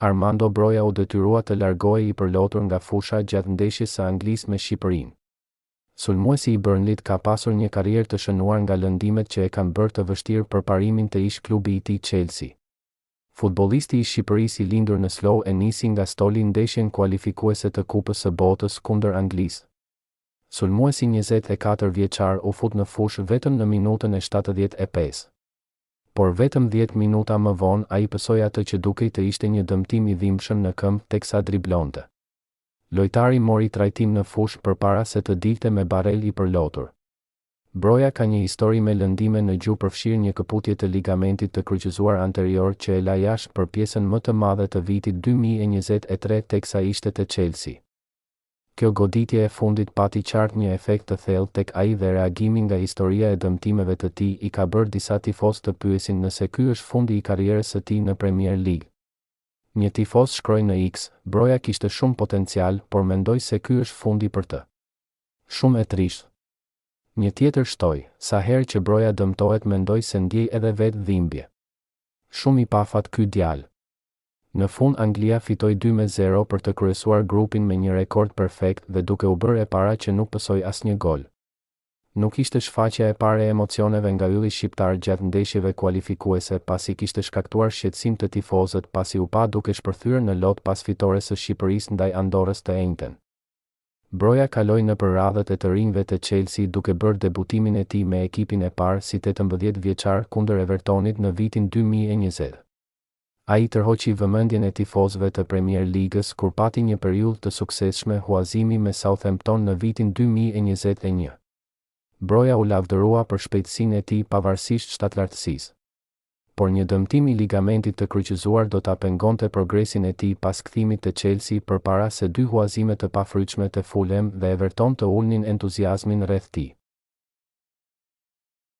Armando Broja u detyrua të largohej i përlotur nga fusha gjatë ndeshjes së Anglisë me Shqipërinë. Sulmuesi i Burnleyt ka pasur një karrierë të shënuar nga lëndimet që e kanë bërë të vështirë përparimin të ish klubi i tij Chelsea. Futbollisti i Shqipërisë i lindur në Slow e nisi nga stoli ndeshjen kualifikuese të Kupës së Botës kundër Anglisë. Sulmuesi 24 vjeçar u fut në fushë vetëm në minutën e 75. Por vetëm 10 minuta më vonë ai pësoi atë që dukej të ishte një dëmtim i dhimbshëm në këmbë teksa driblonte. Lojtari mori trajtim në fushë përpara se të dilte me barel i përlotur. Broja ka një histori me lëndime në gjuhë përfshirë një këputje të ligamentit të kryqëzuar anterior që e la jashtë për pjesën më të madhe të vitit 2023 teksa ishte te Chelsea. Kjo goditje e fundit pati qartë një efekt të thellë tek ai dhe reagimi nga historia e dëmtimeve të tij i ka bërë disa tifoz të pyesin nëse ky është fundi i karrierës së tij në Premier League. Një tifoz shkroi në X, Broja kishte shumë potencial, por mendoj se ky është fundi për të. Shumë e trishtë. Një tjetër shtoi, sa herë që Broja dëmtohet mendoj se ndjej edhe vetë dhimbje. Shumë i pafat ky djalë. Në fund Anglia fitoi 2-0 për të kryesuar grupin me një rekord perfekt dhe duke u bërë e para që nuk pësoi asnjë gol. Nuk ishte shfaqja e parë e emocioneve nga ylli shqiptar gjatë ndeshjeve kualifikuese pasi kishte shkaktuar shqetësim të tifozët pasi u pa duke shpërthyer në lot pas fitores së Shqipërisë ndaj Andorrës të enjten. Broja kaloi në radhët e të rinjve të Chelsea duke bërë debutimin e tij me ekipin e parë si 18 vjeçar kundër Evertonit në vitin 2020. Ai tërhoqi vëmendjen e tifozëve të Premier Ligës kur pati një periudhë të suksesshme huazimi me Southampton në vitin 2021. Broja u lavdërua për shpejtësinë e tij pavarësisht shtatlartësisë. Por një dëmtim i ligamentit të kryqëzuar do ta pengonte progresin e tij pas kthimit të Chelsea përpara se dy huazime të pafryqshme të Fulham dhe Everton të ulnin entuziazmin rreth tij.